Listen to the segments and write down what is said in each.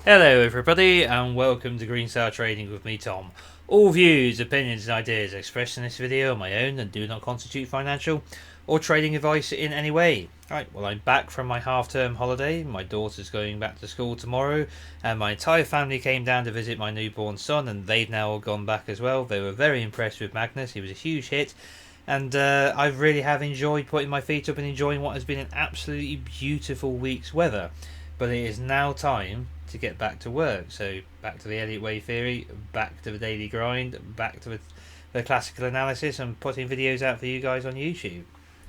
Hello everybody and welcome to Green Star Trading with me, Tom. All views, opinions and ideas expressed in this video are my own and do not constitute financial or trading advice in any way. Right, well, I'm back from my half-term holiday. My daughter's going back to school tomorrow and my entire family came down to visit my newborn son, and they've now all gone back as well. They were very impressed with Magnus. He was a huge hit, and I really have enjoyed putting my feet up and enjoying what has been an absolutely beautiful week's weather. But it is now time to get back to work. So back to the Elliott Wave theory, back to the daily grind, back to the classical analysis, and putting videos out for you guys on YouTube.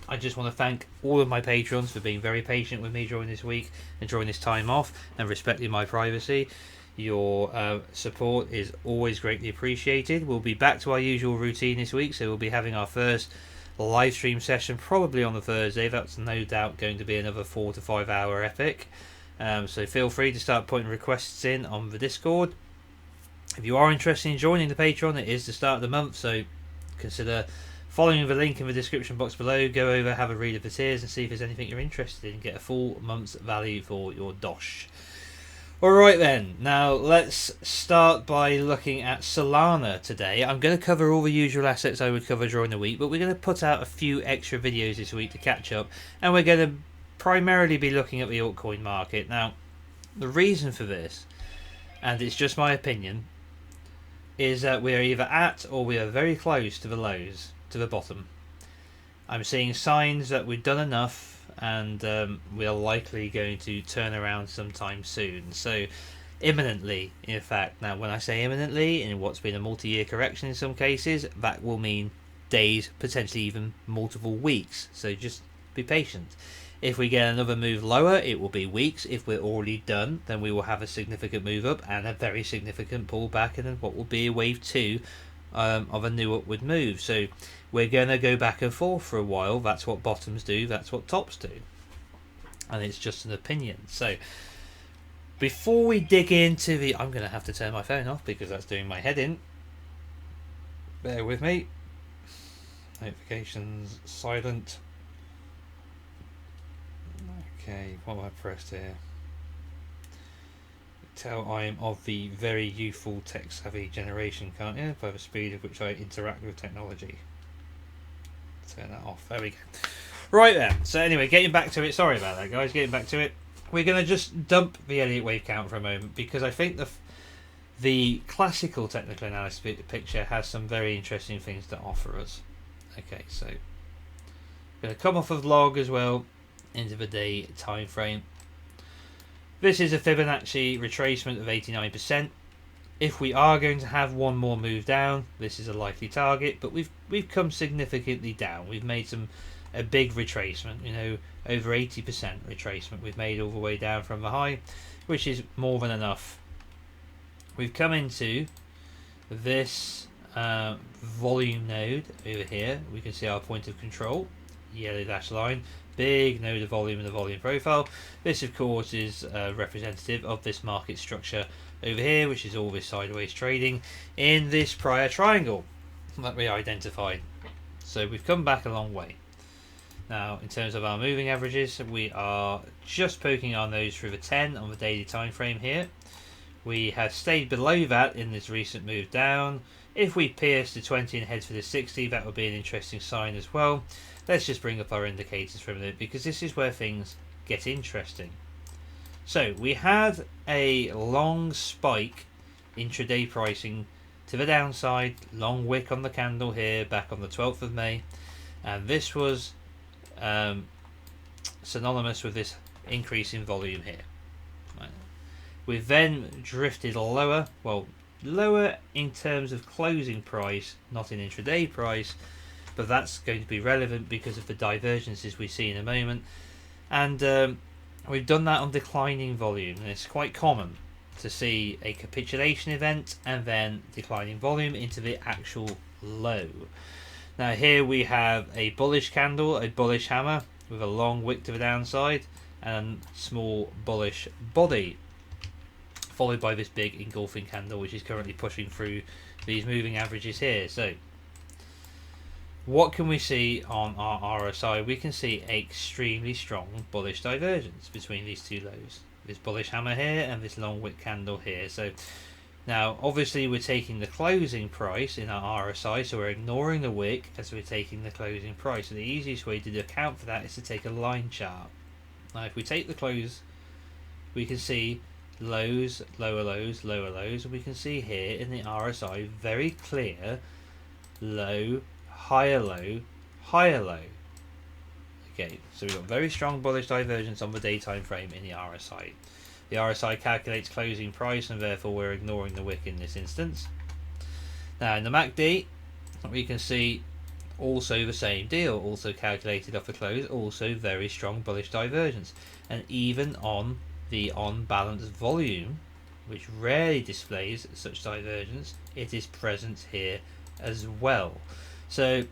I just want to thank all of my patrons for being very patient with me during this week and during this time off and respecting my privacy. Your support is always greatly appreciated. We'll be back to our usual routine this week, so we'll be having our first live stream session probably on the Thursday. That's no doubt going to be another 4 to 5 hour epic. So feel free to start putting requests in on the Discord. If you are interested in joining the Patreon, it is the start of the month, so consider following the link in the description box below. Go over, have a read of the tiers and see if there's anything you're interested in. Get a full month's value for your dosh. Alright then, now let's start by looking at Solana today. I'm going to cover all the usual assets I would cover during the week, but we're going to put out a few extra videos this week to catch up, and we're going to primarily be looking at the altcoin market. Now, the reason for this, and it's just my opinion, is that we are either at or we are very close to the lows, to the bottom. I'm seeing signs that we've done enough, and we are likely going to turn around sometime soon. So imminently, in fact. Now when I say imminently, in what's been a multi-year correction in some cases, that will mean days, potentially even multiple weeks. So just be patient. If we get another move lower, it will be weeks. If we're already done, then we will have a significant move up and a very significant pullback, and then what will be a wave 2 of a new upward move. So we're going to go back and forth for a while. That's what bottoms do, that's what tops do, and it's just an opinion. So before we dig into the, I'm going to have to turn my phone off because that's doing my head in. Bear with me. Notifications silent. Okay, what have I pressed here? Tell I am of the very youthful tech savvy generation, can't you? By the speed at which I interact with technology. Turn that off. There we go. Right then. So anyway, getting back to it. Sorry about that, guys. Getting back to it. We're going to just dump the Elliott wave count for a moment because I think the classical technical analysis picture has some very interesting things to offer us. Okay, so I'm going to come off of log as well into the day time frame. This is a Fibonacci retracement of 89%. If we are going to have one more move down, this is a likely target, but we've come significantly down. We've made a big retracement, you know, over 80% retracement we've made all the way down from the high, which is more than enough. We've come into this volume node over here. We can see our point of control, yellow dashed line, big node of volume in the volume profile. This of course is representative of this market structure over here, which is all this sideways trading in this prior triangle that we identified. So we've come back a long way. Now in terms of our moving averages, we are just poking our nose through the 10 on the daily time frame here. We have stayed below that in this recent move down. If we pierce the 20 and head for the 60, that would be an interesting sign as well. Let's just bring up our indicators for a minute because this is where things get interesting. So we had a long spike intraday pricing to the downside, long wick on the candle here back on the 12th of May, and this was synonymous with this increase in volume here. Right. We've then drifted lower, well, lower in terms of closing price, not in intraday price, but that's going to be relevant because of the divergences we see in a moment. And we've done that on declining volume, and it's quite common to see a capitulation event and then declining volume into the actual low. Now here we have a bullish candle, a bullish hammer with a long wick to the downside and small bullish body, followed by this big engulfing candle which is currently pushing through these moving averages here. So what can we see on our RSI? We can see extremely strong bullish divergence between these two lows. this bullish hammer here and this long wick candle here. So now obviously we're taking the closing price in our RSI, so we're ignoring the wick as we're taking the closing price. So the easiest way to account for that is to take a line chart. Now if we take the close, we can see lows, lower lows, lower lows, and we can see here in the RSI very clear low, higher low, higher low. Okay, so we've got very strong bullish divergence on the day time frame in the RSI. The RSI calculates closing price, and therefore we're ignoring the wick in this instance. Now in the MACD, we can see also the same deal, also calculated off the close, also very strong bullish divergence. And even on the on balance volume, which rarely displays such divergence, it is present here as well. So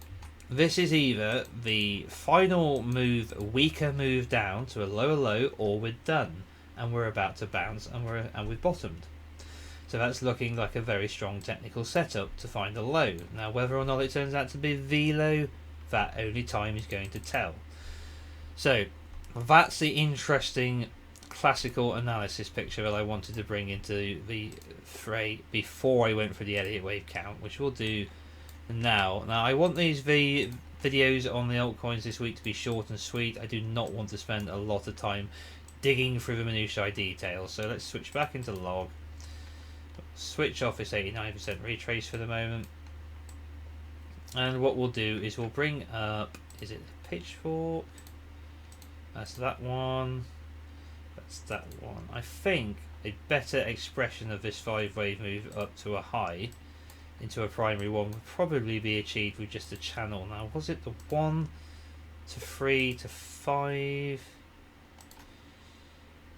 this is either the final move, weaker move down to a lower low, or we're done and we're about to bounce and we've bottomed. So that's looking like a very strong technical setup to find a low. Now whether or not it turns out to be the low, that only time is going to tell. So that's the interesting classical analysis picture that I wanted to bring into the fray before I went for the Elliott wave count, which we'll do now. Now I want these videos on the altcoins this week to be short and sweet. I do not want to spend a lot of time digging through the minutiae details. So let's switch back into log. Switch off this 89% retrace for the moment. And what we'll do is we'll bring up, is it the pitchfork? That's that one. That's that one. I think a better expression of this 5-wave move up to a high into a primary one would probably be achieved with just a channel. Now was it the 1 to 3 to 5?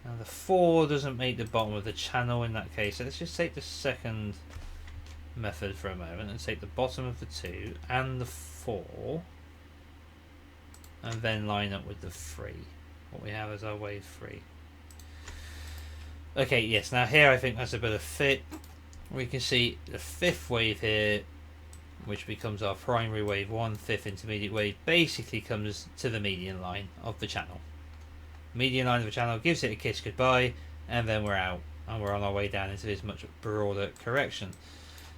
Now the 4 doesn't make the bottom of the channel in that case, so let's just take the second method for a moment and take the bottom of the 2 and the 4 and then line up with the 3. What we have is our wave 3. Okay, yes, now here I think that's a bit of fit. We can see the 5th wave here, which becomes our primary wave 1, 5th intermediate wave, basically comes to the median line of the channel. Median line of the channel gives it a kiss goodbye, and then we're out and we're on our way down into this much broader correction.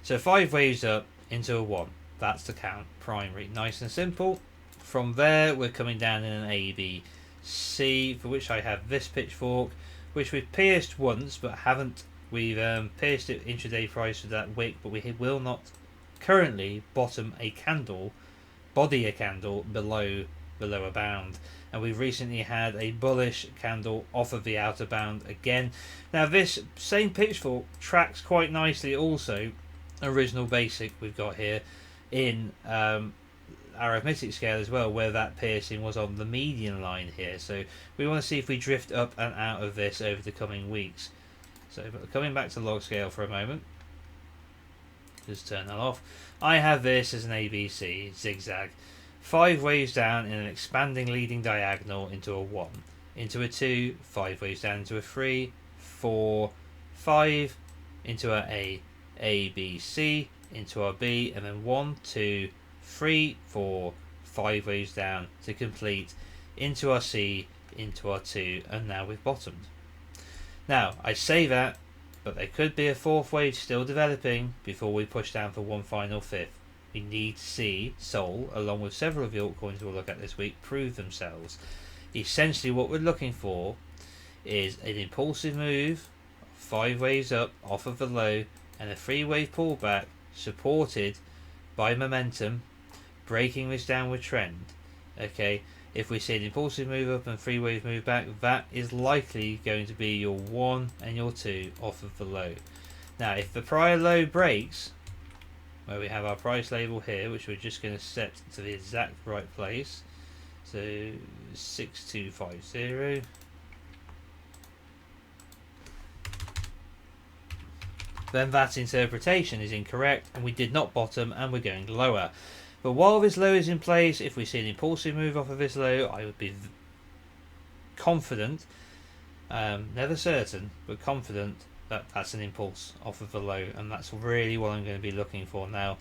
So 5 waves up into a 1, that's the count, primary, nice and simple. From there we're coming down in an A, B, C, for which I have this pitchfork, which we've pierced once but haven't. We've pierced it intraday price with that wick, but we will not currently bottom a candle, body a candle below the lower bound. And we've recently had a bullish candle off of the outer bound again. Now this same pitchfork tracks quite nicely also original basic we've got here in arithmetic scale as well, where that piercing was on the median line here. So we want to see if we drift up and out of this over the coming weeks. So coming back to log scale for a moment, just turn that off. I have this as an ABC zigzag, 5 waves down in an expanding leading diagonal into a 1, into a 2, 5 waves down into a 3, 4, 5, into our A, B, C, into our B, and then 1, 2, 3, 4, 5 waves down to complete into our C, into our 2, and now we've bottomed. Now I say that, but there could be a 4th wave still developing before we push down for one final 5th. We need to see Sol, along with several of the altcoins we'll look at this week, prove themselves. Essentially what we're looking for is an impulsive move, 5 waves up off of the low, and a 3-wave pullback supported by momentum, breaking this downward trend. Okay, if we see an impulsive move up and 3-wave move back, that is likely going to be your 1 and your 2 off of the low. Now if the prior low breaks, where we have our price label here, which we're just going to set to the exact right place, so 6250, then that interpretation is incorrect and we did not bottom and we're going lower. But while this low is in place, if we see an impulsive move off of this low, I would be confident, never certain, but confident that that's an impulse off of the low, and that's really what I'm going to be looking for now.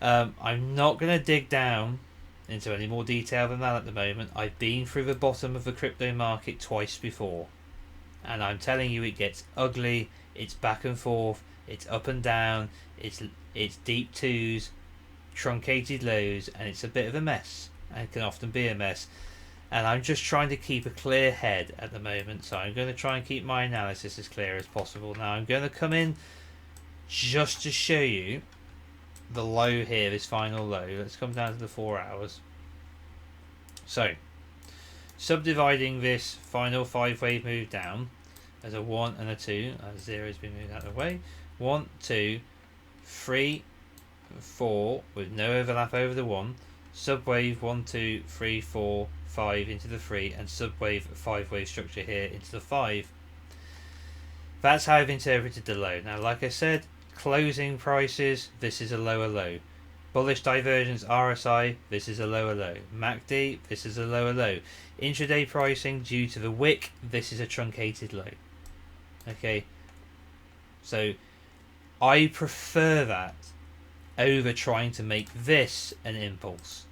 I'm not going to dig down into any more detail than that at the moment. I've been through the bottom of the crypto market twice before, and I'm telling you, it gets ugly. It's back and forth, it's up and down, it's deep twos, truncated lows, and it's a bit of a mess, and it can often be a mess. And I'm just trying to keep a clear head at the moment, so I'm going to try and keep my analysis as clear as possible. Now I'm going to come in just to show you the low here, this final low. Let's come down to the 4 hours. So subdividing this final 5-wave move down as a 1 and a 2, as 0 has been moved out of the way. 1, 2, 3, 4 with no overlap over the 1. Subwave 1, 2, 3, 4, 5 into the 3, and subwave 5-wave structure here into the 5. That's how I've interpreted the low. Now, like I said, closing prices, this is a lower low. Bullish divergence RSI, this is a lower low. MACD, this is a lower low. Intraday pricing, due to the wick, this is a truncated low. Okay, so I prefer that over trying to make this an impulse,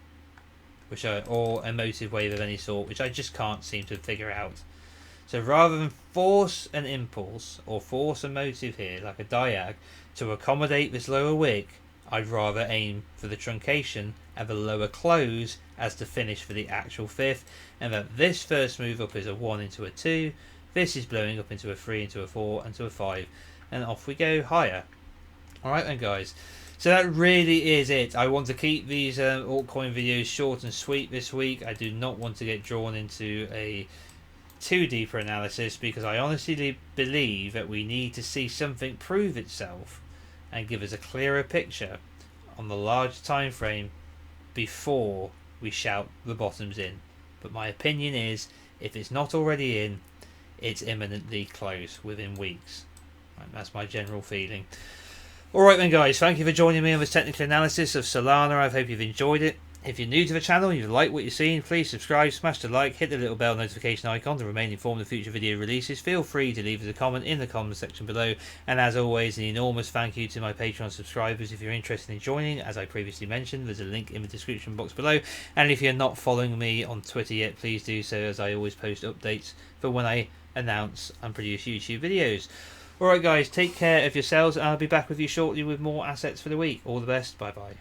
or a motive wave of any sort, which I just can't seem to figure out. So rather than force an impulse or force a motive here, like a diag, to accommodate this lower wick, I'd rather aim for the truncation at the lower close as the finish for the actual fifth, and that this first move up is a 1 into a 2, this is blowing up into a 3, into a 4, and to a 5, and off we go higher. Alright then guys, so that really is it. I want to keep these altcoin videos short and sweet this week. I do not want to get drawn into a too deeper analysis, because I honestly believe that we need to see something prove itself and give us a clearer picture on the large time frame before we shout the bottom's in. But my opinion is, if it's not already in, it's imminently close within weeks. Right, that's my general feeling. Alright then guys, thank you for joining me on this technical analysis of Solana. I hope you've enjoyed it. If you're new to the channel and you like what you're seeing, please subscribe, smash the like, hit the little bell notification icon to remain informed of future video releases. Feel free to leave us a comment in the comment section below. And as always, an enormous thank you to my Patreon subscribers. If you're interested in joining, as I previously mentioned, there's a link in the description box below. And if you're not following me on Twitter yet, please do so, as I always post updates for when I announce and produce YouTube videos. Alright guys, take care of yourselves, and I'll be back with you shortly with more assets for the week. All the best, bye bye.